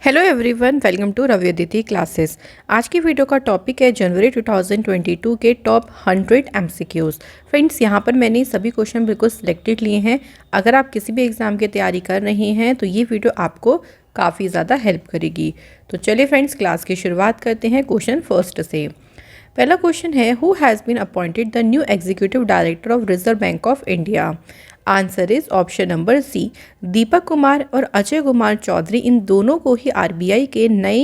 Hello everyone, welcome to Ravi Aditi classes. आज की video का टॉपिक है जनवरी 2022 के टॉप 100 एमसीक्यूज़। फ्रेंड्स, यहाँ पर मैंने सभी क्वेश्चन बिल्कुल सिलेक्टेड लिए हैं। अगर आप किसी भी एग्ज़ाम की तैयारी कर रहे हैं तो ये वीडियो आपको काफ़ी ज़्यादा हेल्प करेगी। तो चलिए फ्रेंड्स, क्लास की शुरुआत करते हैं क्वेश्चन फर्स्ट से। पहला क्वेश्चन है, who has been appointed the new executive director of Reserve Bank of India. Answer is option number C, Deepak Kumar और अजय कुमार चौधरी। इन दोनों को ही आरबीआई के नए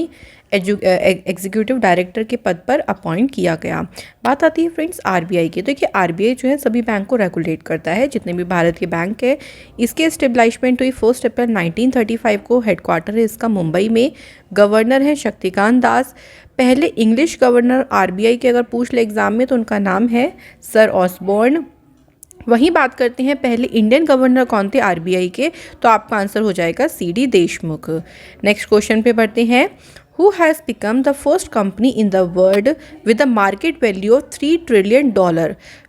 एग्जीक्यूटिव डायरेक्टर के पद पर अपॉइंट किया गया। बात आती है फ्रेंड्स आरबीआई की। तो देखिए, आरबीआई जो है सभी बैंक को रेगुलेट करता है, जितने भी भारत के बैंक है। इसके एस्टेब्लिशमेंट हुई 1 अप्रैल 1935 को। हेडक्वार्टर है इसका मुंबई में। गवर्नर है शक्तिकांत दास। पहले इंग्लिश गवर्नर आरबीआई के अगर पूछ ले एग्जाम में तो उनका नाम है सर ऑसबोर्न। वहीं बात करते हैं पहले इंडियन गवर्नर कौन थे आरबीआई के, तो आपका आंसर हो जाएगा सीडी देशमुख। नेक्स्ट क्वेश्चन पे बढ़ते हैं। Who has become the first company in the world with a market value of $3 trillion.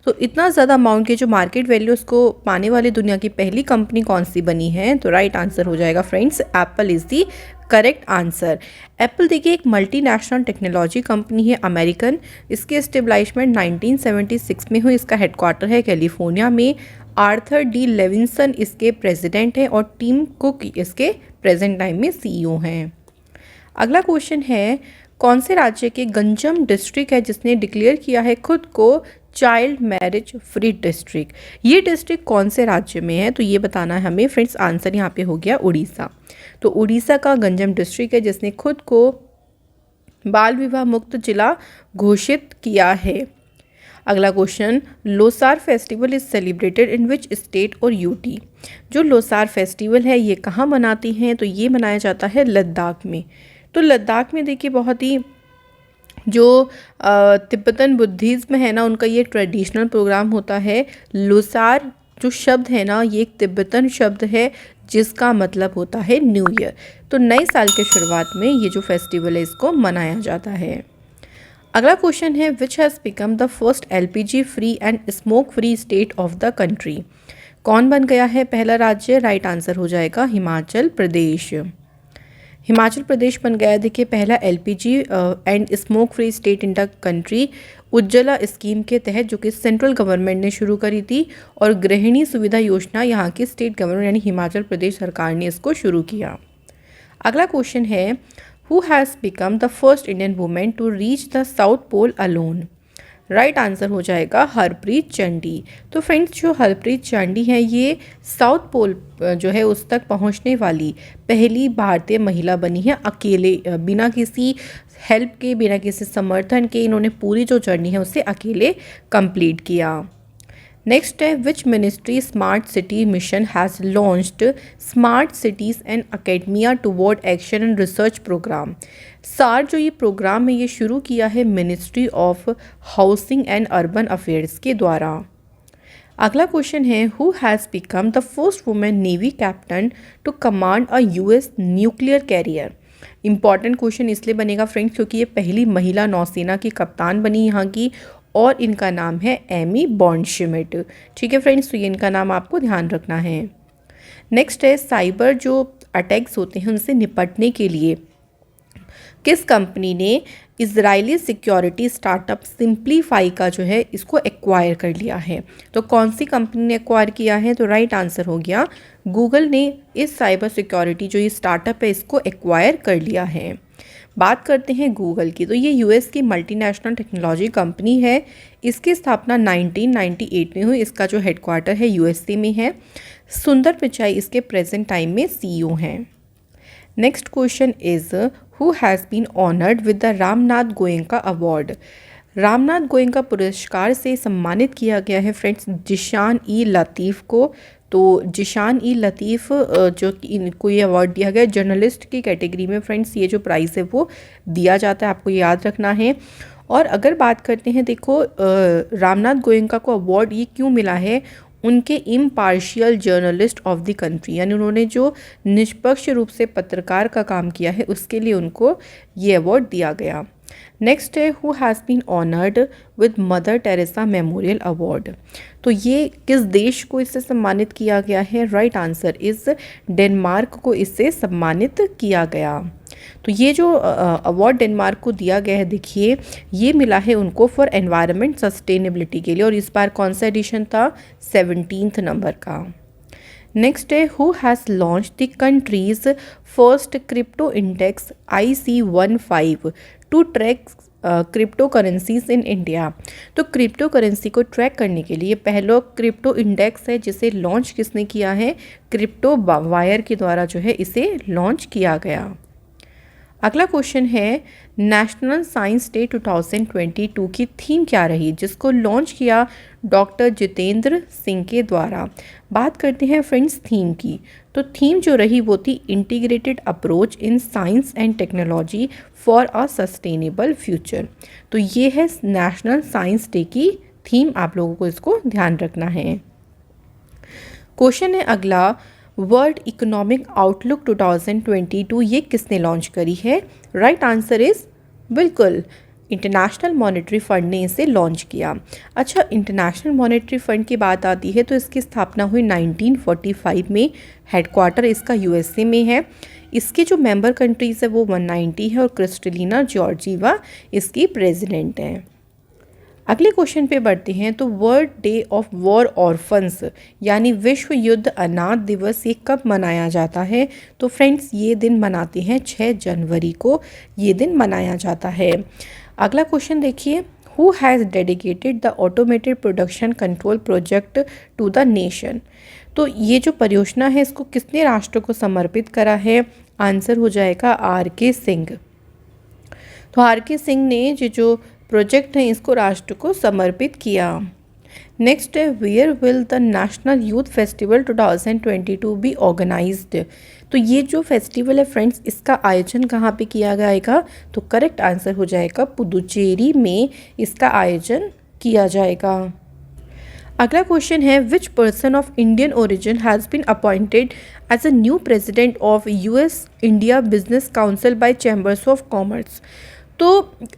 तो इतना ज़्यादा अमाउंट के जो मार्केट वैल्यू उसको पाने वाली दुनिया की पहली कंपनी कौन सी बनी है, तो राइट आंसर हो जाएगा friends Apple is the correct answer. Apple देखिए एक मल्टीनेशनल टेक्नोलॉजी कंपनी है अमेरिकन। इसकी एस्टेब्लिशमेंट 1976 में हुई। इसका हेडक्वार्टर है कैलिफोर्निया में। आर्थर डी लेविंसन इसके प्रेसिडेंट हैं और टिम कुक इसके प्रेजेंट टाइम में सीईओ हैं। अगला क्वेश्चन है, कौन से राज्य के गंजम डिस्ट्रिक्ट है जिसने डिक्लेयर किया है खुद को चाइल्ड मैरिज फ्री डिस्ट्रिक्ट। ये डिस्ट्रिक्ट कौन से राज्य में है, तो ये बताना है हमें फ्रेंड्स। आंसर यहाँ पे हो गया उड़ीसा। तो उड़ीसा का गंजम डिस्ट्रिक्ट है जिसने खुद को बाल विवाह मुक्त जिला घोषित किया है। अगला question, Losar festival is celebrated in which state और यूटी। जो लोसार फेस्टिवल है ये कहाँ मनाती हैं, तो ये मनाया जाता है लद्दाख में। तो लद्दाख में देखिए बहुत ही जो तिब्बतन बुद्धिज़्म है ना, उनका ये ट्रेडिशनल प्रोग्राम होता है। लोसार जो शब्द है ना, ये एक तिब्बतन शब्द है जिसका मतलब होता है न्यू ईयर। तो नए साल के शुरुआत में ये जो फेस्टिवल है इसको मनाया जाता है। अगला क्वेश्चन है, विच has become the first LPG free and smoke free state of the country. कौन बन गया है पहला राज्य, राइट आंसर हो जाएगा हिमाचल प्रदेश। हिमाचल प्रदेश बन गया देखिए पहला LPG and smoke free state in the country Ujjwala scheme के तहत, जो कि सेंट्रल गवर्नमेंट ने शुरू करी थी। और गृहिणी सुविधा योजना यहाँ की स्टेट गवर्नमेंट यानी हिमाचल प्रदेश सरकार ने इसको शुरू किया। अगला क्वेश्चन है, who has become the first Indian women to reach the South Pole alone. Right answer हो जाएगा हरप्रीत चंडी। तो फ्रेंड्स, जो हरप्रीत चंडी है ये साउथ पोल जो है उस तक पहुंचने वाली पहली भारतीय महिला बनी है। अकेले, बिना किसी हेल्प के, बिना किसी समर्थन के इन्होंने पूरी जो जर्नी है उसे अकेले कंप्लीट किया। नेक्स्ट है, which ministry smart city mission has launched smart cities and academia toward action and research program. SAAR जो ये प्रोग्राम है ये शुरू किया है ministry of housing and urban affairs के द्वारा। अगला क्वेश्चन है, who has become the first women navy captain to command a US nuclear carrier. Important question इसलिए बनेगा फ्रेंड्स क्योंकि ये पहली महिला नौसेना की कप्तान बनी यहाँ की, और इनका नाम है एमी बॉन्डशिमिट। ठीक है फ्रेंड्स, तो ये इनका नाम आपको ध्यान रखना है। नेक्स्ट है, साइबर जो अटैक्स होते हैं उनसे निपटने के लिए किस कंपनी ने इजरायली सिक्योरिटी स्टार्टअप सिंप्लीफाई का जो है इसको एक्वायर कर लिया है। तो कौन सी कंपनी ने एक्वायर किया है, तो राइट आंसर हो गया गूगल ने इस साइबर सिक्योरिटी जो ये स्टार्टअप है इसको एक्वायर कर लिया है। बात करते हैं गूगल की। तो ये यूएस की मल्टीनेशनल टेक्नोलॉजी कंपनी है। इसकी स्थापना 1998 में हुई। इसका जो हेडक्वार्टर है यूएसए में है। सुंदर पिचाई इसके प्रेजेंट टाइम में सीईओ हैं। Next question is, who has been honoured with the Ramnath Goenka award. Ramnath Goenka पुरस्कार से सम्मानित किया गया है फ्रेंड्स जिशान ई लतीफ़ को। तो जिशान ई लतीफ़ जो इनको ये अवार्ड दिया गया जर्नलिस्ट की कैटेगरी में। फ्रेंड्स, ये जो प्राइज़ है वो दिया जाता है, आपको याद रखना है। और अगर बात करते हैं, देखो रामनाथ गोयनका को अवार्ड ये क्यों मिला है, उनके impartial journalist of the country, यानी उन्होंने जो निष्पक्ष रूप से पत्रकार का काम किया है उसके लिए उनको ये अवार्ड दिया गया। नेक्स्ट है, who has been honoured with Mother Teresa memorial award. तो ये किस देश को इससे सम्मानित किया गया है, राइट आंसर इज डेनमार्क को इससे सम्मानित किया गया। तो ये जो अवार्ड डेनमार्क को दिया गया है, देखिए ये मिला है उनको फॉर एनवायरनमेंट सस्टेनेबिलिटी के लिए, और इस बार कौन सा एडिशन था, 17th नंबर का। नेक्स्ट है who has launch the country's first crypto index IC15 to track crypto currencies in India. तो क्रिप्टो करेंसी को ट्रैक करने के लिए पहला क्रिप्टो इंडेक्स है जिसे लॉन्च किसने किया है, क्रिप्टो वायर के द्वारा जो है इसे लॉन्च किया गया। अगला क्वेश्चन है नेशनल साइंस डे 2022 की थीम क्या रही, जिसको लॉन्च किया डॉक्टर जितेंद्र सिंह के द्वारा। बात करते हैं फ्रेंड्स थीम की, तो थीम जो रही वो थी integrated approach in science and technology for a sustainable future. तो ये है नेशनल साइंस डे की थीम, आप लोगों को इसको ध्यान रखना है। क्वेश्चन है अगला, वर्ल्ड इकोनॉमिक आउटलुक 2022 ये किसने लॉन्च करी है, राइट आंसर इज बिल्कुल इंटरनेशनल मॉनेटरी फंड ने इसे लॉन्च किया। अच्छा, इंटरनेशनल मॉनेटरी फंड की बात आती है तो इसकी स्थापना हुई 1945 में, हेडक्वार्टर इसका USA में है। इसके जो मेंबर कंट्रीज़ है वो 190 है और क्रिस्टलिना जॉर्जीवा इसकी प्रेसिडेंट हैं। अगले क्वेश्चन पे बढ़ते हैं, तो world day of war orphans यानी विश्व युद्ध अनाथ दिवस ये कब मनाया जाता है, तो फ्रेंड्स ये दिन मनाते हैं 6 जनवरी को, ये दिन मनाया जाता है। अगला क्वेश्चन देखिए, who has dedicated the automated production control project to the nation. तो ये जो परियोजना है इसको किसने राष्ट्र को समर्पित करा है, आंसर हो जाएगा RK सिंह। तो RK सिंह ने जो प्रोजेक्ट है इसको राष्ट्र को समर्पित किया। नेक्स्ट है where will the national youth festival 2022 be organised. तो ये जो फेस्टिवल है फ्रेंड्स इसका आयोजन कहाँ पे किया जाएगा, तो करेक्ट आंसर हो जाएगा पुदुचेरी में इसका आयोजन किया जाएगा। अगला क्वेश्चन है which person of Indian origin has been appointed as a new president of US India business council by chambers of commerce. तो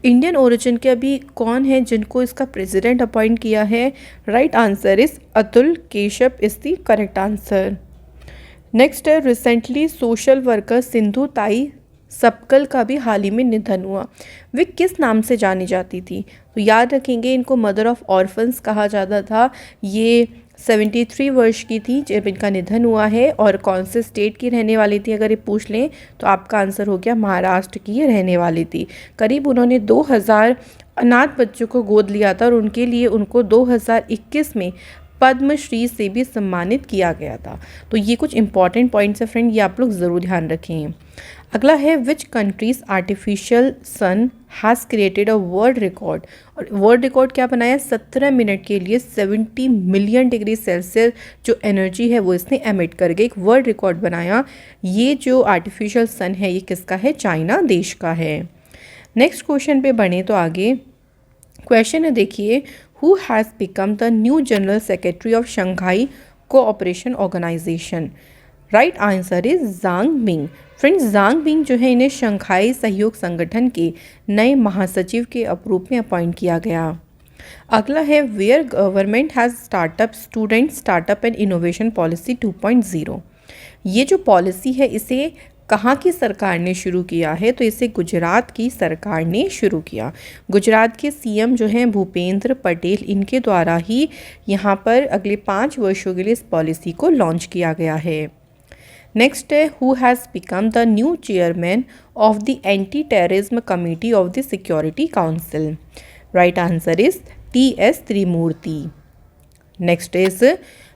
इंडियन ओरिजिन के अभी कौन है जिनको इसका प्रेसिडेंट अपॉइंट किया है, right answer is Atul Keshav is the correct answer. Next है रिसेंटली सोशल वर्कर सिंधु ताई सपकल का भी हाल ही में निधन हुआ। वे किस नाम से जानी जाती थी, तो याद रखेंगे इनको मदर ऑफ ऑर्फन्स कहा जाता था। ये 73 वर्ष की थी जब इनका निधन हुआ है, और कौन से स्टेट की रहने वाली थी अगर ये पूछ लें तो आपका आंसर हो गया महाराष्ट्र की ये रहने वाली थी। करीब उन्होंने 2000 अनाथ बच्चों को गोद लिया था और उनके लिए उनको 2021 में पद्मश्री से भी सम्मानित किया गया था। तो ये कुछ इंपॉर्टेंट पॉइंट्स है फ्रेंड, ये आप लोग ज़रूर ध्यान रखें। अगला है which country's artificial sun has created a world record. और वर्ल्ड रिकॉर्ड क्या बनाया, 17 मिनट के लिए 70 मिलियन डिग्री सेल्सियस जो एनर्जी है वो इसने एमिट करके एक वर्ल्ड रिकॉर्ड बनाया। ये जो आर्टिफिशियल सन है ये किसका है, चाइना देश का है। नेक्स्ट क्वेश्चन पे बढ़े तो आगे क्वेश्चन है देखिए, who has become the new general secretary of Shanghai cooperation organisation, right answer is Zhang Ming. Friends Zhang Ming जो है इन्हें शंघाई सहयोग संगठन के नए महासचिव के रूप में अपॉइंट किया गया। अगला है where government has startup student startup and innovation policy 2.0। ये जो पॉलिसी है इसे कहाँ की सरकार ने शुरू किया है, तो इसे गुजरात की सरकार ने शुरू किया। गुजरात के CM जो हैं भूपेंद्र पटेल, इनके द्वारा ही यहाँ पर अगले 5 वर्षों के लिए इस पॉलिसी को लॉन्च किया गया है। नेक्स्ट है who has become the new chairman of the anti terrorism committee of the security council, right answer is TS Tirumurti. Next is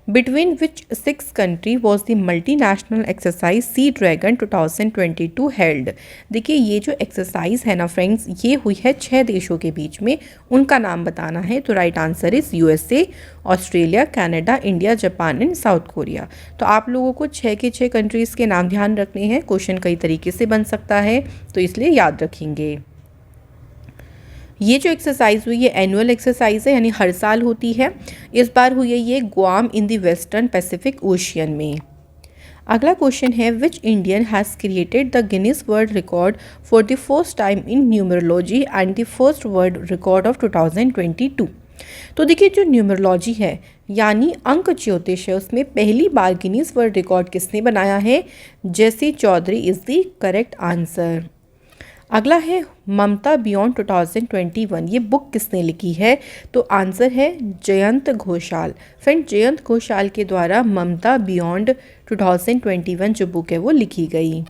between which 6 country was the multinational exercise sea dragon 2022 held. देखिए ये जो exercise है ना friends ये हुई है 6 देशों के बीच में, उनका नाम बताना है, तो right answer is USA, Australia, Canada, India, Japan and south Korea. तो आप लोगों को 6 के 6 कंट्रीज़ के नाम ध्यान रखने हैं, क्वेश्चन कई तरीके से बन सकता है तो इसलिए याद रखेंगे। ये जो एक्सरसाइज हुई है एनुअल एक्सरसाइज है यानी हर साल होती है, इस बार हुई है ये Guam in the western Pacific ocean में। अगला क्वेश्चन है which Indian has created the Guinness world record for the first time in numerology and the first world record of 2022। तो देखिए जो न्यूमरोलॉजी है यानी अंक ज्योतिष है उसमें पहली बार गिनीज वर्ल्ड रिकॉर्ड किसने बनाया है, J C Chaudhary is the correct answer. अगला है ममता बियॉन्ड 2021, ये बुक किसने लिखी है? तो आंसर है जयंत घोषाल। फ्रेंड, जयंत घोषाल के द्वारा ममता बियॉन्ड 2021 जो बुक है वो लिखी गई।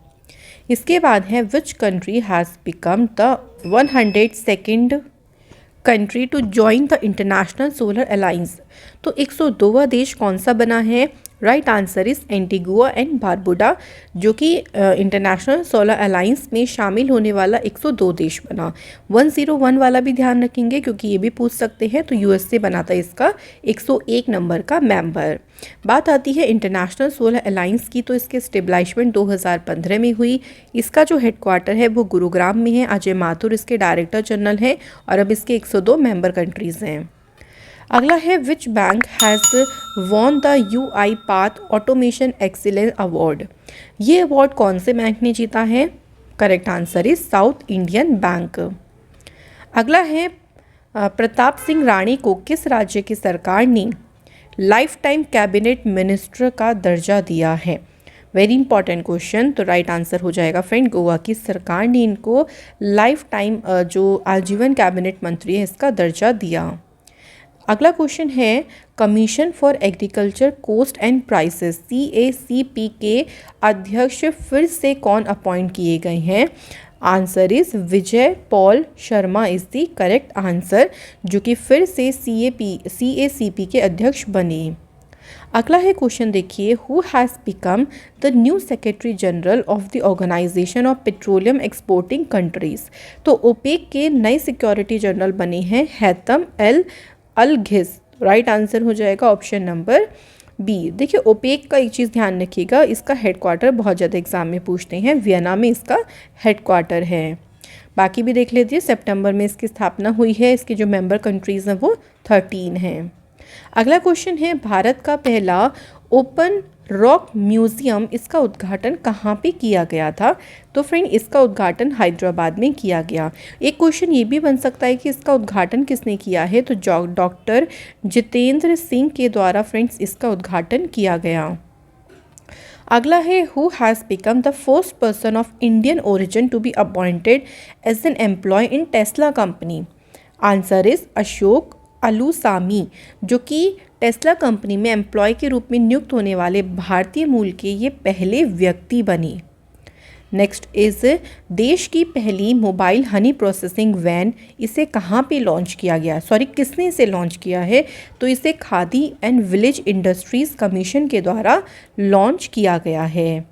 इसके बाद है which country has become the 102nd country to join the international solar alliance. तो 102वां देश कौन सा बना है? Right answer is Antigua and Barbuda, जो कि इंटरनेशनल सोलर अलायंस में शामिल होने वाला 102 देश बना। 101 वाला भी ध्यान रखेंगे क्योंकि ये भी पूछ सकते हैं। तो यूएसए बना था इसका 101 नंबर का मेंबर। बात आती है इंटरनेशनल सोलर अलायंस की, तो इसके स्टेबलाइजमेंट 2015 में हुई। इसका जो हेडक्वार्टर है वो गुरुग्राम में है। अजय माथुर इसके डायरेक्टर जनरल हैं और अब इसके 102 मेंबर कंट्रीज़ हैं। अगला है which bank has won the UI path automation excellence award. ये अवार्ड कौन से बैंक ने जीता है? Correct answer is south Indian bank. अगला है प्रताप सिंह राणी को किस राज्य की सरकार ने लाइफ टाइम कैबिनेट मिनिस्टर का दर्जा दिया है? Very important question. तो राइट आंसर हो जाएगा फ्रेंड, गोवा की सरकार ने इनको लाइफ टाइम जो आजीवन कैबिनेट मंत्री है इसका दर्जा दिया। अगला क्वेश्चन है commission for agriculture cost and prices CACP के अध्यक्ष फिर से कौन अपॉइंट किए गए हैं? Answer is Vijay Paul Sharma is the correct answer, जो कि फिर से CACP के अध्यक्ष बने। अगला है क्वेश्चन देखिए, who has become the new secretary general of the organisation of petroleum exporting countries. तो ओपेक के नए सिक्योरिटी जनरल बने हैं हैतम एल अलघिस। राइट आंसर हो जाएगा ऑप्शन नंबर बी। देखिए ओपेक का एक चीज़ ध्यान रखिएगा, इसका हेडक्वार्टर बहुत ज़्यादा एग्जाम में पूछते हैं, वियना में इसका हेडक्वार्टर है। बाकी भी देख लीजिए, सितंबर में इसकी स्थापना हुई है। इसकी जो मेंबर कंट्रीज़ हैं वो 13 हैं। अगला क्वेश्चन है भारत का पहला ओपन रॉक म्यूज़ियम, इसका उद्घाटन कहाँ पे किया गया था? तो फ्रेंड इसका उद्घाटन हैदराबाद में किया गया। एक क्वेश्चन ये भी बन सकता है कि इसका उद्घाटन किसने किया है? तो डॉक्टर जितेंद्र सिंह के द्वारा फ्रेंड्स इसका उद्घाटन किया गया। अगला है who has become the first person of Indian origin to be appointed as an employ in Tesla company. Answer is Ashok Elluswamy, जो कि टेस्ला कंपनी में एम्प्लॉय के रूप में नियुक्त होने वाले भारतीय मूल के ये पहले व्यक्ति बने। नेक्स्ट इज देश की पहली मोबाइल हनी प्रोसेसिंग वैन, इसे कहाँ पे लॉन्च किया गया? किसने इसे लॉन्च किया है? तो इसे khadi and village industries commission के द्वारा लॉन्च किया गया है।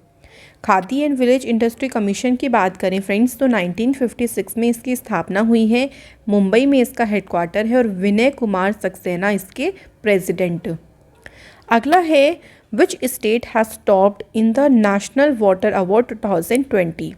Khadi and village industry commission की बात करें फ्रेंड्स, तो 1956 में इसकी स्थापना हुई है। मुंबई में इसका हेडक्वार्टर है और विनय कुमार सक्सेना इसके प्रेसिडेंट। अगला है which state has topped in the national water award 2020।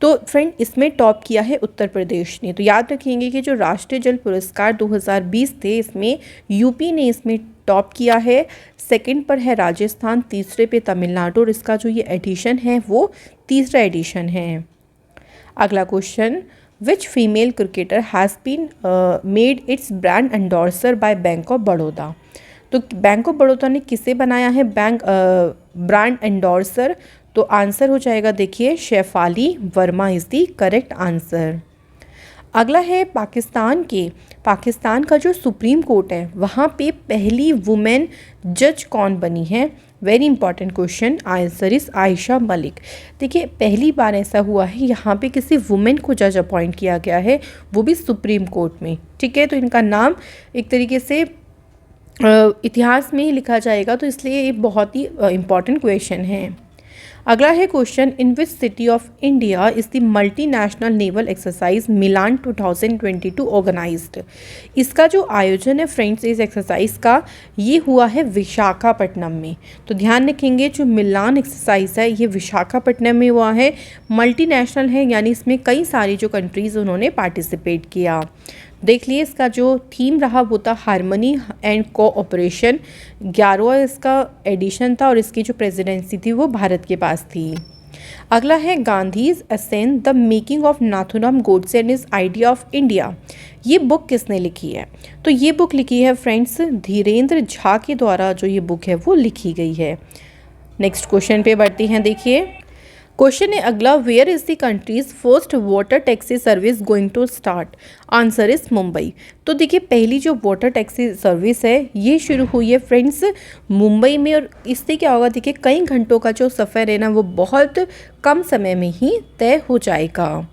तो फ्रेंड इसमें टॉप किया है उत्तर प्रदेश ने। तो याद रखेंगे कि जो राष्ट्रीय जल पुरस्कार 2020 थे इसमें यूपी ने इसमें टॉप किया है। सेकंड पर है राजस्थान, तीसरे पे तमिलनाडु और इसका जो ये एडिशन है वो तीसरा एडिशन है। अगला question, which female cricketer has been made its brand endorser by bank of Baroda. तो बैंक ऑफ बड़ौदा ने किसे बनाया है ब्रांड एंडोर्सर? तो आंसर हो जाएगा देखिए Shefali Verma is the correct answer. अगला है पाकिस्तान का जो सुप्रीम कोर्ट है वहाँ पे पहली वुमेन जज कौन बनी है? Very important question, answer is Ayesha Malik. देखिए पहली बार ऐसा हुआ है यहाँ पे किसी वुमेन को जज अपॉइंट किया गया है, वो भी सुप्रीम कोर्ट में। ठीक है, तो इनका नाम एक तरीके से इतिहास में ही लिखा जाएगा, तो इसलिए ये बहुत ही इम्पॉर्टेंट क्वेश्चन है। अगला है question, in which city of India is the multinational naval exercise Milan 2022 organised. इसका जो आयोजन है फ्रेंड्स इस एक्सरसाइज का ये हुआ है विशाखापट्टनम में। तो ध्यान रखेंगे जो मिलान एक्सरसाइज है ये विशाखापट्टनम में हुआ है, मल्टीनेशनल है यानी इसमें कई सारी जो कंट्रीज़ उन्होंने पार्टिसिपेट किया। देख लिए इसका जो थीम रहा वो था हारमनी एंड कोऑपरेशन। 11वां इसका एडिशन था और इसकी जो प्रेसिडेंसी थी वो भारत के पास थी। अगला है Gandhi's assassin the making of Nathuram Godse and his idea of India. ये बुक किसने लिखी है? तो ये बुक लिखी है फ्रेंड्स धीरेन्द्र झा के द्वारा जो ये बुक है वो लिखी गई है। नेक्स्ट क्वेश्चन पे बढ़ती हैं। देखिए क्वेश्चन है अगला, where is the country's first water taxi service going to start? Answer is Mumbai. तो देखिए पहली जो वाटर टैक्सी सर्विस है ये शुरू हुई है फ्रेंड्स मुंबई में, और इससे क्या होगा देखिए कई घंटों का जो सफ़र है ना वो बहुत कम समय में ही तय हो जाएगा।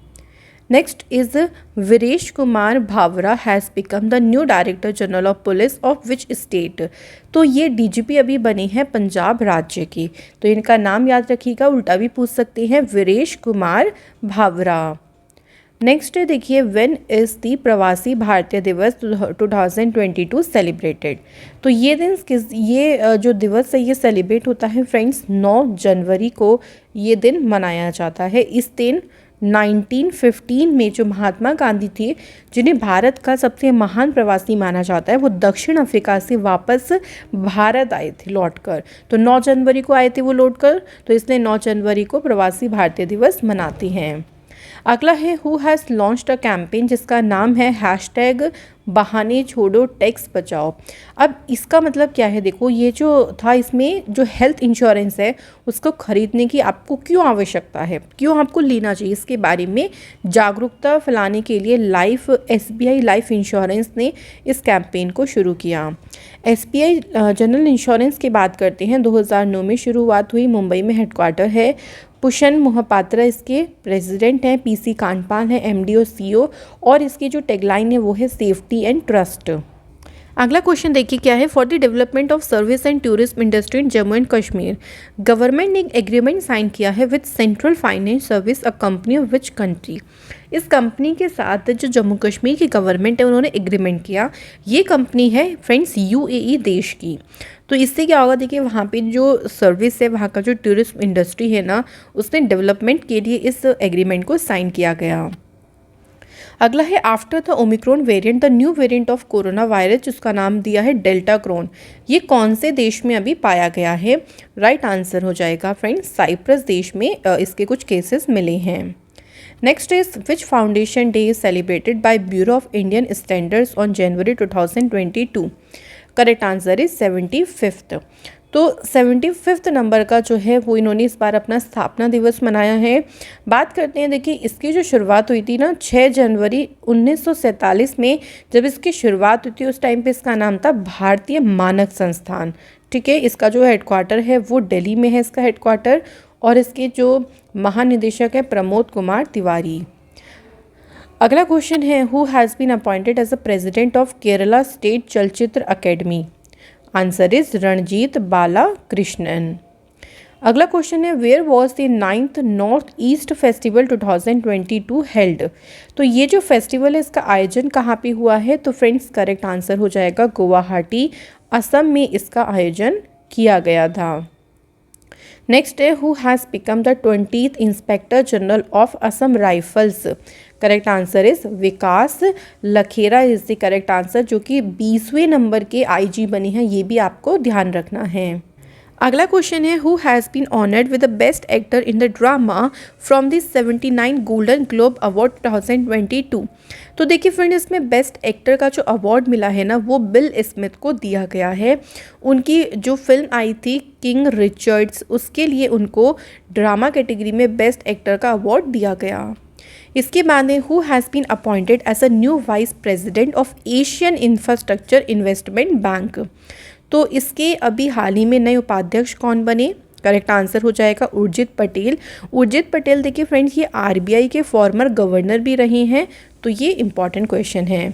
Next is Viresh Kumar Bhawra has become the new director general of police of which state? तो ये डीजीपी अभी बने हैं पंजाब राज्य की, तो इनका नाम याद रखिएगा, उल्टा भी पूछ सकते हैं, वीरेश कुमार भावरा। नेक्स्ट देखिए, व्हेन इज़ द प्रवासी भारतीय दिवस 2022 सेलिब्रेटेड? तो ये दिन ये जो दिवस है ये सेलिब्रेट होता है फ्रेंड्स 9 जनवरी को ये दिन मनाया जाता है। इस दिन 1915 में जो महात्मा गांधी थे, जिन्हें भारत का सबसे महान प्रवासी माना जाता है, वो दक्षिण अफ्रीका से वापस भारत आए थे लौटकर। तो 9 जनवरी को आए थे वो लौटकर, तो इसलिए 9 जनवरी को प्रवासी भारतीय दिवस मनाते हैं। अगला है who has launched a campaign जिसका नाम है हैशटैग बहाने छोड़ो टैक्स बचाओ। अब इसका मतलब क्या है, देखो ये जो था इसमें जो हेल्थ इंश्योरेंस है उसको खरीदने की आपको क्यों आवश्यकता है, क्यों आपको लेना चाहिए, इसके बारे में जागरूकता फैलाने के लिए SBI लाइफ इंश्योरेंस ने इस कैंपेन को शुरू किया। SBI जनरल इंश्योरेंस की बात करते हैं, 2009 में शुरुआत हुई, मुंबई में हेडक्वार्टर है, पुशन मोहपात्रा इसके प्रेसिडेंट हैं, PC कांडपाल हैं MD और CEO, और इसकी जो टैगलाइन है वो है सेफ्टी एंड ट्रस्ट। अगला क्वेश्चन देखिए क्या है, for the development of service and tourism industry in Jammu and Kashmir government ने एक एग्रीमेंट साइन किया है with central finance service a company of which country? इस कंपनी के साथ जो जम्मू कश्मीर की गवर्नमेंट है उन्होंने एग्रीमेंट किया, ये कंपनी है फ्रेंड्स UAE देश की। तो इससे क्या होगा देखिए वहाँ पे जो सर्विस है, वहाँ का जो टूरिज्म इंडस्ट्री है ना, उसने डेवलपमेंट के लिए इस एग्रीमेंट को साइन किया गया। अगला है after the Omicron variant the new variant of corona virus, जिसका नाम दिया है डेल्टा क्रोन, ये कौन से देश में अभी पाया गया है? राइट आंसर हो जाएगा फ्रेंड्स साइप्रस देश में इसके कुछ केसेस मिले हैं। Next is which foundation day is celebrated by bureau of Indian standards on January 2022? Correct answer is 75th। तो 75th नंबर का जो है वो इन्होंने इस बार अपना स्थापना दिवस मनाया है। बात करते हैं, देखिए इसकी जो शुरुआत हुई थी ना 6 जनवरी 1947 में, जब इसकी शुरुआत हुई थी उस टाइम पे इसका नाम था भारतीय मानक संस्थान। ठीक है, इसका जो हेडक्वार्टर है वो दिल्ली में है इसका हेडक्वार्टर, और इसके जो महानिदेशक है प्रमोद कुमार तिवारी। अगला क्वेश्चन है who has been appointed as a president of Kerala state Chalachitra academy? Answer is Ranjith Balakrishnan. अगला क्वेश्चन है where was the 9th north east festival 2022 held? तो ये जो फेस्टिवल है इसका आयोजन कहाँ पे हुआ है? तो फ्रेंड्स करेक्ट आंसर हो जाएगा गुवाहाटी, असम में इसका आयोजन किया गया था। नेक्स्ट है who has become the 20th inspector general of Assam rifles? Correct answer is Vikas Lakhera is the correct answer, जो कि 20वें नंबर के IG बने हैं, ये भी आपको ध्यान रखना है। अगला क्वेश्चन है who has been honoured with the best actor in the drama from the 79 Golden Globe award 2022? तो देखिए फ्रेंड इसमें बेस्ट एक्टर का जो अवार्ड मिला है ना वो बिल स्मिथ को दिया गया है। उनकी जो फिल्म आई थी किंग रिचर्ड्स, उसके लिए उनको ड्रामा कैटेगरी में बेस्ट एक्टर का अवार्ड दिया गया। इसके बाद है who has been appointed as a new vice president of Asian infrastructure investment bank? तो इसके अभी हाल ही में नए उपाध्यक्ष कौन बने? करेक्ट आंसर हो जाएगा उर्जित पटेल। उर्जित पटेल देखिए फ्रेंड्स ये RBI के फॉर्मर गवर्नर भी रहे हैं, तो ये इंपॉर्टेंट क्वेश्चन है।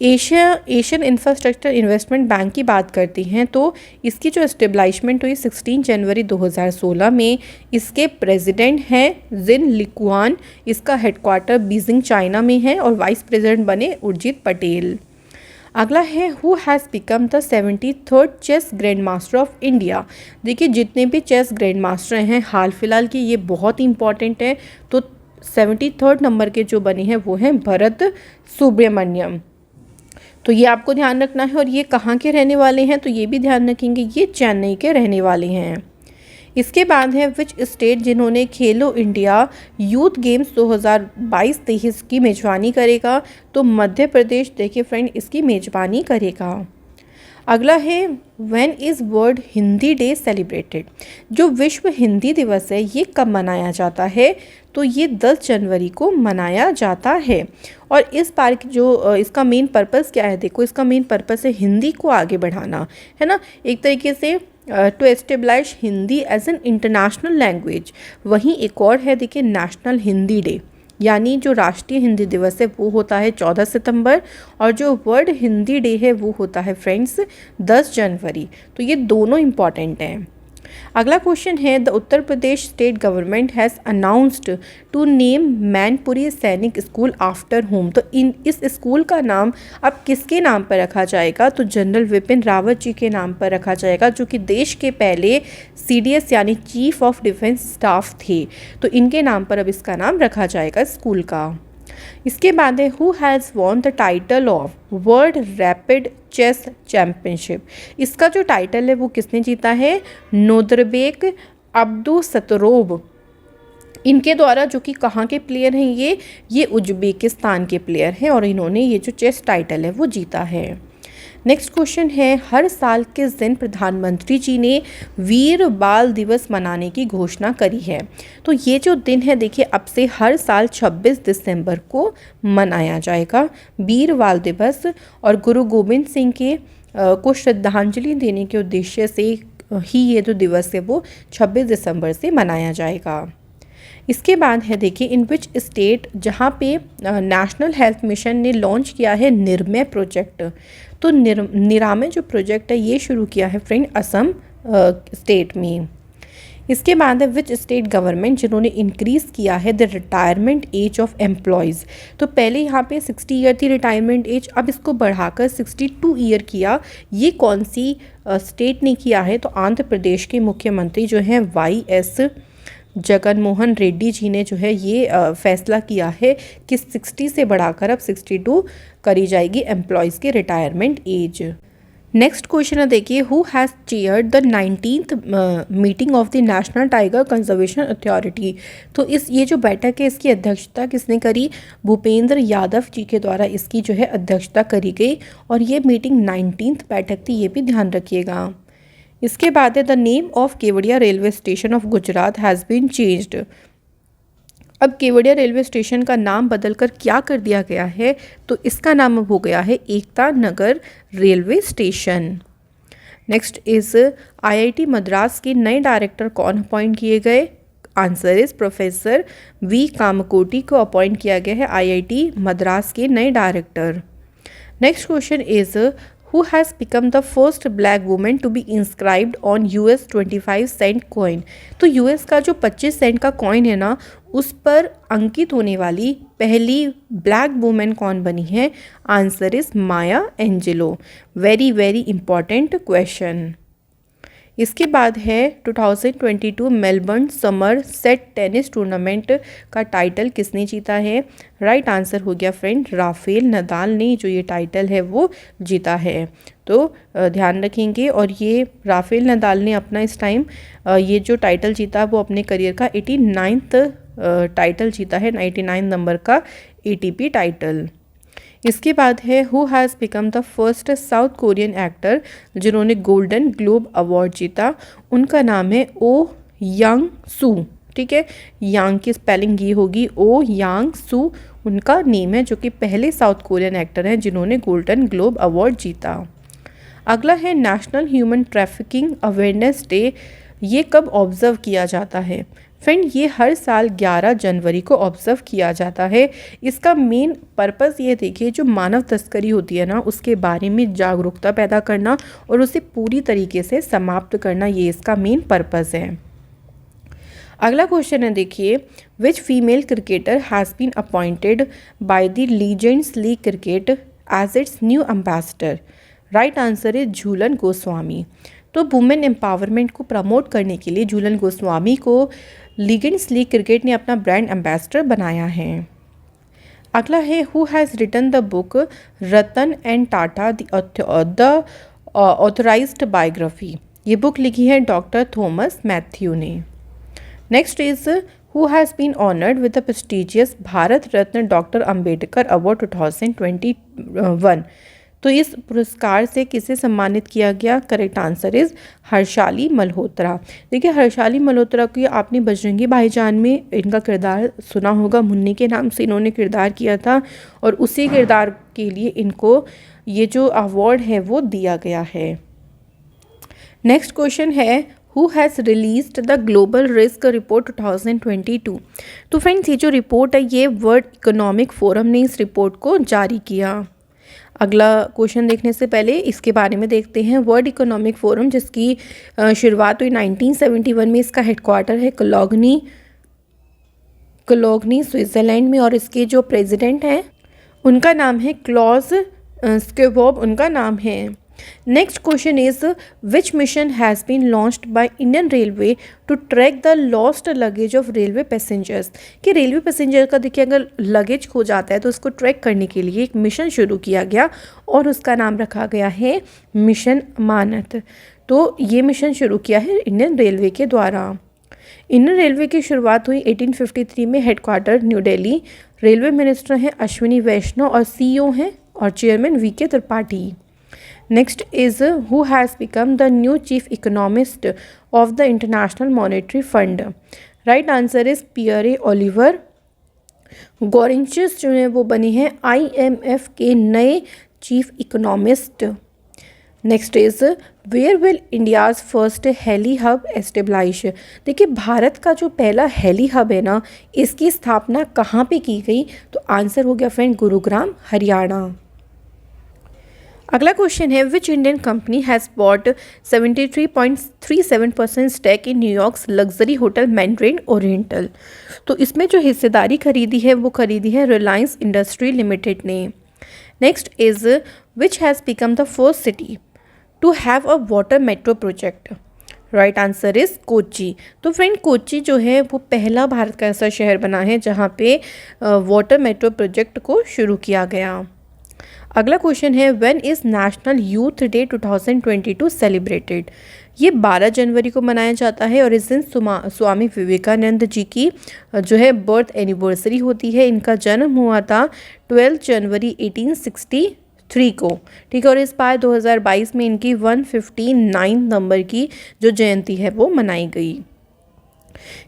एशियन इंफ्रास्ट्रक्चर इन्वेस्टमेंट बैंक की बात करती हैं तो इसकी जो एस्टेब्लिशमेंट हुई 16 जनवरी 2016 में, इसके प्रेसिडेंट हैं जिन लिकुआन, इसका हेडक्वार्टर बीजिंग चाइना में है, और वाइस प्रेसिडेंट बने उर्जित पटेल। अगला है who has become the 73rd chess grandmaster of India? देखिए जितने भी चेस ग्रैंड मास्टर हैं हाल फिलहाल के, ये बहुत इंपॉर्टेंट है। तो 73rd नंबर के जो बने हैं वो हैं भरत सुब्रमण्यम। तो ये आपको ध्यान रखना है, और ये कहाँ के रहने वाले हैं तो ये भी ध्यान रखेंगे, ये चेन्नई के रहने वाले हैं। इसके बाद है विच स्टेट जिन्होंने खेलो इंडिया यूथ गेम्स 2022-23 की मेजबानी करेगा? तो मध्य प्रदेश देखिए फ्रेंड इसकी मेजबानी करेगा। अगला है when is world Hindi day celebrated. जो विश्व हिंदी दिवस है ये कब मनाया जाता है? तो ये 10 जनवरी को मनाया जाता है। और इस बार की जो इसका मेन पर्पस क्या है, देखो इसका मेन पर्पस है हिंदी को आगे बढ़ाना, है ना, एक तरीके से to establish Hindi as an international language. वहीं एक और है देखिए नेशनल हिंदी डे, यानी जो राष्ट्रीय हिंदी दिवस है वो होता है 14 सितंबर और जो वर्ल्ड हिंदी डे है वो होता है फ्रेंड्स 10 जनवरी। तो ये दोनों इम्पॉर्टेंट हैं। अगला क्वेश्चन है the Uttar Pradesh state government has announced to name Mainpuri Sainik school after home. तो इस स्कूल का नाम अब किसके नाम पर रखा जाएगा? तो जनरल विपिन रावत जी के नाम पर रखा जाएगा, जो कि देश के पहले CDS यानी चीफ ऑफ डिफेंस स्टाफ थे। तो इनके नाम पर अब इसका नाम रखा जाएगा स्कूल का। इसके बाद है who has won the title of world rapid chess championship. इसका जो टाइटल है वो किसने जीता है? नोदरबेक अब्दुसतरोव इनके द्वारा, जो कि कहाँ के प्लेयर हैं ये उज्बेकिस्तान के प्लेयर हैं और इन्होंने ये जो चेस टाइटल है वो जीता है। नेक्स्ट क्वेश्चन है हर साल किस दिन प्रधानमंत्री जी ने वीर बाल दिवस मनाने की घोषणा करी है? तो ये जो दिन है देखिए अब से हर साल 26 दिसंबर को मनाया जाएगा वीर बाल दिवस। और गुरु गोविंद सिंह के को श्रद्धांजलि देने के उद्देश्य से ही ये जो दिवस है वो 26 दिसंबर से मनाया जाएगा। इसके बाद है देखिए इन विच स्टेट, जहाँ पे नेशनल हेल्थ मिशन ने लॉन्च किया है निर्मय प्रोजेक्ट। तो निरामय जो प्रोजेक्ट है ये शुरू किया है फ्रेंड असम स्टेट में। इसके बाद है विच स्टेट गवर्नमेंट, जिन्होंने इंक्रीज़ किया है the retirement age of employees. तो पहले यहाँ पे 60 ईयर थी रिटायरमेंट एज, अब इसको बढ़ाकर 62 ईयर किया। ये कौन सी स्टेट ने किया है? तो आंध्र प्रदेश के मुख्यमंत्री जो हैं YS जगनमोहन रेड्डी जी ने जो है ये फैसला किया है कि 60 से बढ़ाकर अब 62 करी जाएगी एम्प्लॉयज़ की रिटायरमेंट एज। नेक्स्ट क्वेश्चन है देखिए who has chaired the 19th meeting of the national tiger conservation authority. तो ये जो बैठक है इसकी अध्यक्षता किसने करी? भूपेंद्र यादव जी के द्वारा इसकी जो है अध्यक्षता करी गई और ये मीटिंग 19th बैठक थी, ये भी ध्यान रखिएगा। इसके बाद है the name of Kevadia railway station of Gujarat has been changed. अब केवड़िया रेलवे स्टेशन का नाम बदलकर क्या कर दिया गया है? तो इसका नाम अब हो गया है Ekta Nagar railway station. Next is IIT Madras के नए डायरेक्टर कौन अपॉइंट किए गए? Answer is professor V Kamakoti को अपॉइंट किया गया है IIT मद्रास के नए director. Next question is who has become the first black woman to be inscribed on US 25 cent coin। तो US का जो 25 सेंट का कॉइन है ना उस पर अंकित होने वाली पहली ब्लैक वुमेन कौन बनी है? Answer is Maya Angelo. Very very important question. इसके बाद है 2022 Melbourne summer set tennis tournament का टाइटल किसने जीता है? राइट आंसर हो गया फ्रेंड राफेल नदाल ने जो ये टाइटल है वो जीता है। तो ध्यान रखेंगे। और ये राफेल नदाल ने अपना इस टाइम ये जो टाइटल जीता वो अपने करियर का 89th टाइटल जीता है, 99 नंबर का ATP टाइटल। इसके बाद है who has become the first south Korean actor जिन्होंने गोल्डन ग्लोब अवार्ड जीता। उनका नाम है ओ यांग सू। ठीक है, यांग की स्पेलिंग ये होगी ओ यांग सू उनका नेम है, जो कि पहले साउथ कोरियन एक्टर हैं जिन्होंने गोल्डन ग्लोब अवार्ड जीता। अगला है national human trafficking awareness day. ये कब ऑब्जर्व किया जाता है? फ्रेंड ये हर साल 11 जनवरी को ऑब्जर्व किया जाता है। इसका मेन पर्पस ये देखिए जो मानव तस्करी होती है ना उसके बारे में जागरूकता पैदा करना और उसे पूरी तरीके से समाप्त करना, ये इसका मेन पर्पस है। अगला क्वेश्चन है देखिए which female cricketer has been appointed by the Legends League Cricket as its new ambassador. Right answer है झूलन गोस्वामी। तो वुमेन एम्पावरमेंट को प्रमोट करने के लिए झूलन गोस्वामी को लीजेंड्स लीग क्रिकेट ने अपना ब्रांड एम्बेसडर बनाया है। अगला है who has written the book Ratan and Tata the authorised biography. ये बुक लिखी है डॉक्टर थॉमस मैथ्यू ने। Next is who has been honoured with the prestigious Bharat Ratna doctor Ambedkar award 2021। तो इस पुरस्कार से किसे सम्मानित किया गया? Correct answer is Harshali Malhotra. देखिए हर्षाली मल्होत्रा की आपने बजरंगी भाईजान में इनका किरदार सुना होगा, मुन्नी के नाम से इन्होंने किरदार किया था और उसी किरदार के लिए इनको ये जो अवार्ड है वो दिया गया है। नेक्स्ट क्वेश्चन है who has released the global risk report 2022। तो फ्रेंड्स ये जो रिपोर्ट है ये वर्ल्ड इकोनॉमिक फोरम ने इस रिपोर्ट को जारी किया। अगला क्वेश्चन देखने से पहले इसके बारे में देखते हैं। वर्ल्ड इकोनॉमिक फोरम जिसकी शुरुआत हुई 1971 में, इसका हेडक्वार्टर है कोलोग्नी स्विट्ज़रलैंड में और इसके जो प्रेसिडेंट हैं उनका नाम है क्लॉज स्क्वेबॉब उनका नाम है। Next question is which mission has been launched by Indian railway to track the lost luggage of railway passengers. कि रेलवे पैसेंजर का देखिए अगर लगेज खो जाता है तो उसको ट्रैक करने के लिए एक मिशन शुरू किया गया और उसका नाम रखा गया है मिशन मानत। तो ये मिशन शुरू किया है इंडियन रेलवे के द्वारा। इंडियन रेलवे की शुरुआत हुई 1853 में, headquarter New Delhi. Railway minister हैं अश्विनी वैष्णव और सीईओ हैं और chairman VK Tripathi. Next is who has become the new chief economist of the International Monetary Fund. Right answer is Pierre Oliver Gourinchas जो है वो बने हैं IMF के नए chief economist. Next is where will India's first heli hub establish. देखिए भारत का जो पहला हेली हब है ना, इसकी स्थापना कहाँ पे की गई? तो आंसर हो गया फ्रेंड गुरुग्राम हरियाणा। अगला क्वेश्चन है which Indian company has bought 73.37% stake in New York's luxury hotel Mandarin Oriental. तो इसमें जो हिस्सेदारी खरीदी है वो खरीदी है रिलायंस इंडस्ट्री लिमिटेड ने। Next is which has become the first city to have a water metro project. Right answer is Kochi. तो फ्रेंड कोच्चि जो है वो पहला भारत का ऐसा शहर बना है जहाँ पे वाटर मेट्रो प्रोजेक्ट को शुरू किया गया। अगला क्वेश्चन है when is national youth day 2022 celebrated. ये 12 जनवरी को मनाया जाता है और इस दिन स्वामी विवेकानंद जी की जो है बर्थ एनिवर्सरी होती है। इनका जन्म हुआ था 12 जनवरी 1863 को, ठीक है। और इस बार 2022 में इनकी 159 नंबर की जो जयंती है वो मनाई गई।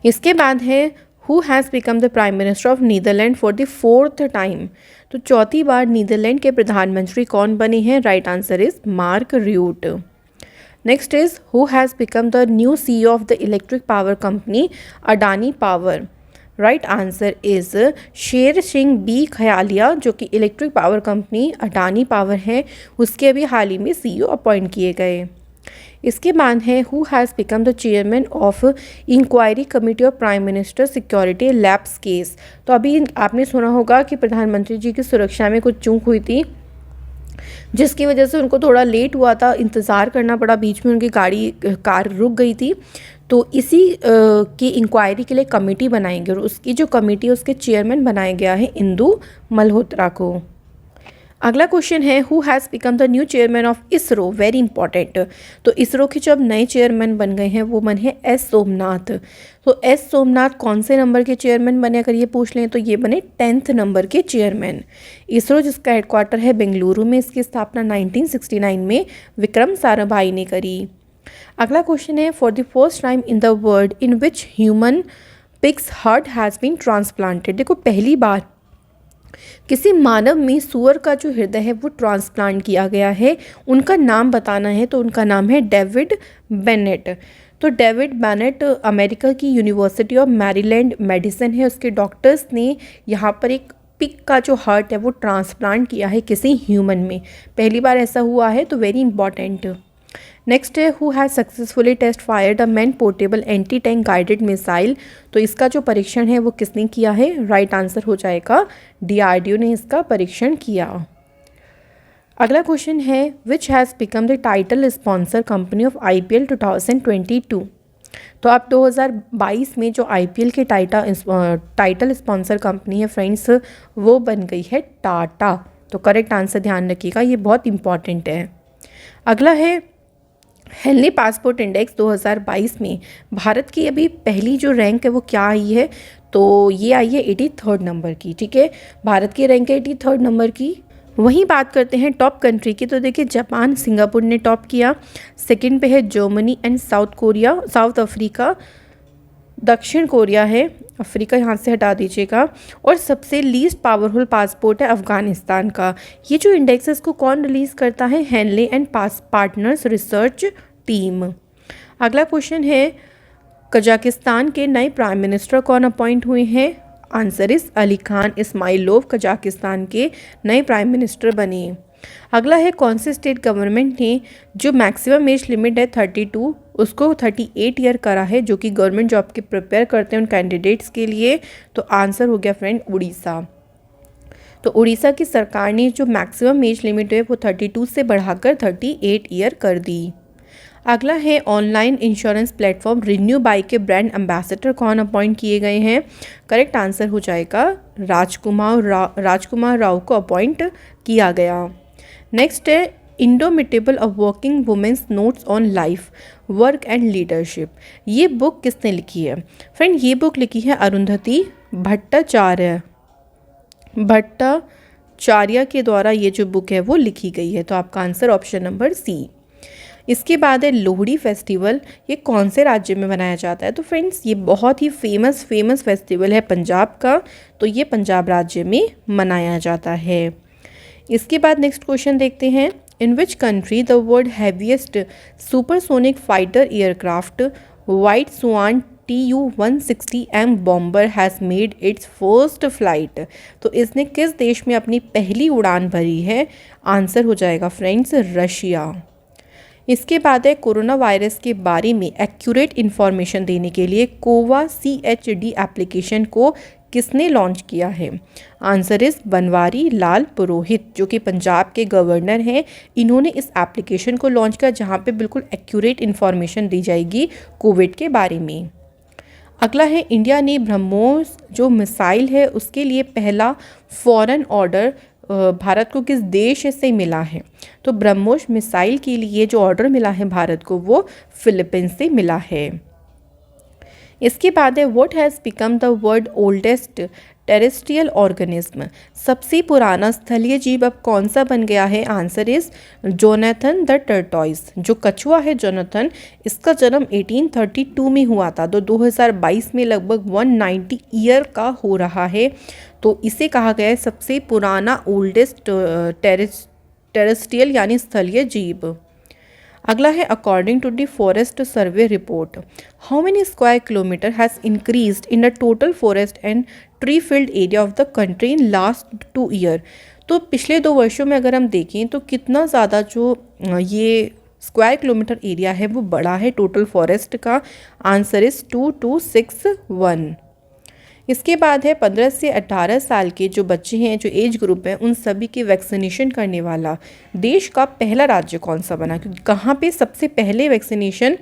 इसके बाद है who has become the prime minister of Netherland for the 4th time. तो चौथी बार नीदरलैंड के प्रधानमंत्री कौन बने हैं? Right answer is Mark Rutte. Next is who has become the new CEO of the electric power company Adani power. Right answer is Sher Singh B Khayaliya, जो कि electric power company Adani power है उसके अभी हाल ही में सीईओ अपॉइंट किए गए। इसके बाद है who has become the chairman of inquiry committee of prime minister security lapse case. तो अभी आपने सुना होगा कि प्रधानमंत्री जी की सुरक्षा में कुछ चूक हुई थी जिसकी वजह से उनको थोड़ा लेट हुआ था, इंतज़ार करना पड़ा, बीच में उनकी कार रुक गई थी। तो इसी की इंक्वायरी के लिए कमेटी बनाएंगे और उसकी जो कमेटी है उसके चेयरमैन बनाया गया है इंदु मल्होत्रा को। अगला क्वेश्चन है who has become the new chairman of ISRO. Very important. तो इसरो के जो अब नए चेयरमैन बन गए हैं वो बने एस सोमनाथ। तो एस सोमनाथ कौन से नंबर के चेयरमैन बने अगर ये पूछ लें तो ये बने 10th नंबर के चेयरमैन। इसरो जिसका हेडक्वार्टर है बेंगलुरु में, इसकी स्थापना 1969 में विक्रम साराभाई ने करी। अगला क्वेश्चन है for the first time in the world in which human pig's heart has been transplanted. देखो पहली बार किसी मानव में सूअर का जो हृदय है वो ट्रांसप्लांट किया गया है। उनका नाम बताना है तो उनका नाम है डेविड बेनेट। तो डेविड बेनेट अमेरिका की यूनिवर्सिटी ऑफ मैरीलैंड मेडिसिन है, उसके डॉक्टर्स ने यहाँ पर एक पिग का जो हार्ट है वो ट्रांसप्लांट किया है किसी ह्यूमन में। पहली बार ऐसा हुआ है, तो वेरी इंपॉर्टेंट। नेक्स्ट है who has successfully test fired a man portable anti tank guided missile. तो इसका जो परीक्षण है वो किसने किया है? राइट आंसर हो जाएगा DRDO ने इसका परीक्षण किया। अगला क्वेश्चन है विच has become the title sponsor company of IPL 2022। तो अब 2022 में जो IPL के टाइटल स्पॉन्सर कंपनी है फ्रेंड्स वो बन गई है टाटा। तो करेक्ट आंसर ध्यान रखिएगा, ये बहुत इंपॉर्टेंट है। अगला है हेनली पासपोर्ट इंडेक्स 2022 में भारत की अभी पहली जो रैंक है वो क्या आई है? तो ये आई है 83rd नंबर की, ठीक है। भारत की रैंक है 83rd नंबर की। वहीं बात करते हैं टॉप कंट्री की, तो देखिए जापान, सिंगापुर ने टॉप किया। सेकंड पे है जर्मनी एंड साउथ अफ्रीका, दक्षिण कोरिया है, अफ्रीका यहाँ से हटा दीजिएगा। और सबसे लीस्ट पावरफुल पासपोर्ट है अफ़गानिस्तान का। ये जो इंडेक्स है इसको कौन रिलीज़ करता है? Henley and partners research team. अगला क्वेश्चन है कजाकिस्तान के नए प्राइम मिनिस्टर कौन अपॉइंट हुए हैं? आंसर इस अली खान इस्माइलोव कजाकिस्तान के नए प्राइम मिनिस्टर बने। अगला है कौन से स्टेट गवर्नमेंट ने जो मैक्सिमम एज लिमिट है 32 उसको 38 ईयर करा है, जो कि गवर्नमेंट जॉब के प्रिपेयर करते हैं उन कैंडिडेट्स के लिए? तो आंसर हो गया फ्रेंड उड़ीसा। तो उड़ीसा की सरकार ने जो मैक्सिमम एज लिमिट है वो 32 से बढ़ाकर 38 ईयर कर दी। अगला है online insurance platform renew by के ब्रांड एम्बेसडर कौन अपॉइंट किए गए हैं? करेक्ट आंसर हो जाएगा राजकुमार राव को अपॉइंट किया गया। नेक्स्ट है indomitable a working women's notes on life work and leadership. ये बुक किसने लिखी है? फ्रेंड ये बुक लिखी है अरुंधति भट्टाचार्य के द्वारा ये जो बुक है वो लिखी गई है। तो आपका आंसर ऑप्शन नंबर सी। इसके बाद है लोहड़ी फेस्टिवल, ये कौन से राज्य में मनाया जाता है? तो फ्रेंड्स ये बहुत ही फेमस फेस्टिवल है पंजाब का, तो ये पंजाब राज्य में मनाया जाता है। इसके बाद नेक्स्ट क्वेश्चन देखते हैं in which country the world heaviest supersonic fighter aircraft white swan Tu-160M bomber has made its first flight. तो इसने किस देश में अपनी पहली उड़ान भरी है? आंसर हो जाएगा फ्रेंड्स रशिया। इसके बाद है कोरोना वायरस के बारे में एक्यूरेट इन्फॉर्मेशन देने के लिए कोवा CHD एप्लीकेशन को किसने लॉन्च किया है? आंसर इस बनवारी लाल पुरोहित, जो कि पंजाब के गवर्नर हैं। इन्होंने इस एप्लीकेशन को लॉन्च किया जहां पे बिल्कुल एक्यूरेट इन्फॉर्मेशन दी जाएगी कोविड के बारे में। अगला है इंडिया ने ब्रह्मोस जो मिसाइल है उसके लिए पहला फॉरेन ऑर्डर भारत को किस देश से मिला है? तो ब्रह्मोस मिसाइल के लिए जो ऑर्डर मिला है भारत को वो फिलीपींस से मिला है। इसके बाद है what has become the world oldest terrestrial organism. सबसे पुराना स्थलीय जीव अब कौन सा बन गया है? Answer is Jonathan the tortoise. जो कछुआ है जोनाथन, इसका जन्म 1832 में हुआ था, तो 2022 में लगभग 190 ईयर का हो रहा है। तो इसे कहा गया है सबसे पुराना ओल्डेस्ट टेरेस्ट्रियल यानी स्थलीय जीव। अगला है according to the forest survey report how many square kilometre has increased in the total forest and tree field area of the country in last 2 year. तो पिछले 2 वर्षों में अगर हम देखें तो कितना ज़्यादा जो ये स्क्वायर किलोमीटर एरिया है वो बड़ा है टोटल फॉरेस्ट का? Answer is 2261। इसके बाद है 15 से 18 साल के जो बच्चे हैं, जो एज ग्रुप है, उन सभी की वैक्सीनेशन करने वाला देश का पहला राज्य कौन सा बना? क्योंकि कहाँ पे सबसे पहले वैक्सीनेशन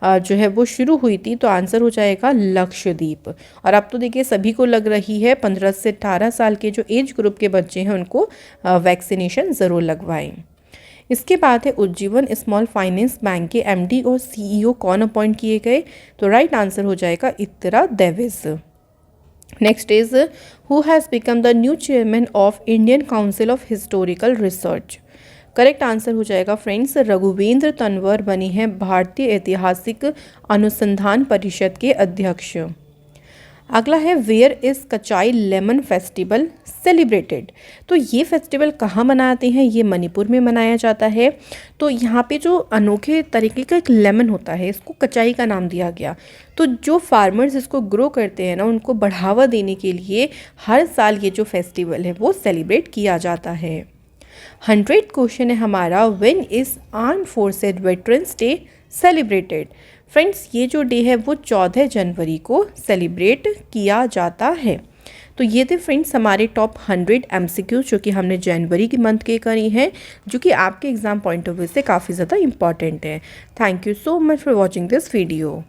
जो है वो शुरू हुई थी? तो आंसर हो जाएगा लक्षद्वीप। और अब तो देखिए सभी को लग रही है 15 से 18 साल के जो एज ग्रुप के बच्चे हैं उनको वैक्सीनेशन ज़रूर लगवाएं। इसके बाद है उज्जीवन स्मॉल फाइनेंस बैंक के MD और CEO कौन अपॉइंट किए गए? तो राइट आंसर हो जाएगा Ittira Davis. Next is who has become the new chairman of Indian Council of Historical Research. Correct answer हो जाएगा फ्रेंड्स रघुवेंद्र तंवर बनी है भारतीय ऐतिहासिक अनुसंधान परिषद के अध्यक्ष। अगला है where is Kachai lemon festival celebrated. तो ये फेस्टिवल कहाँ मनाते हैं? ये मणिपुर में मनाया जाता है। तो यहाँ पे जो अनोखे तरीके का एक लेमन होता है इसको कचाई का नाम दिया गया। तो जो फार्मर्स इसको ग्रो करते हैं ना उनको बढ़ावा देने के लिए हर साल ये जो फेस्टिवल है वो सेलिब्रेट किया जाता है। 100 क्वेश्चन है हमारा when is arm forces veterans day celebrated. Friends ये जो डे है वो 14 जनवरी को सेलिब्रेट किया जाता है। तो ये थे फ्रेंड्स हमारे टॉप 100 MCQ जो कि हमने जनवरी के मंथ के करी हैं, जो कि आपके एग्ज़ाम पॉइंट ऑफ व्यू से काफ़ी ज़्यादा इंपॉर्टेंट है। Thank you so much for watching this video.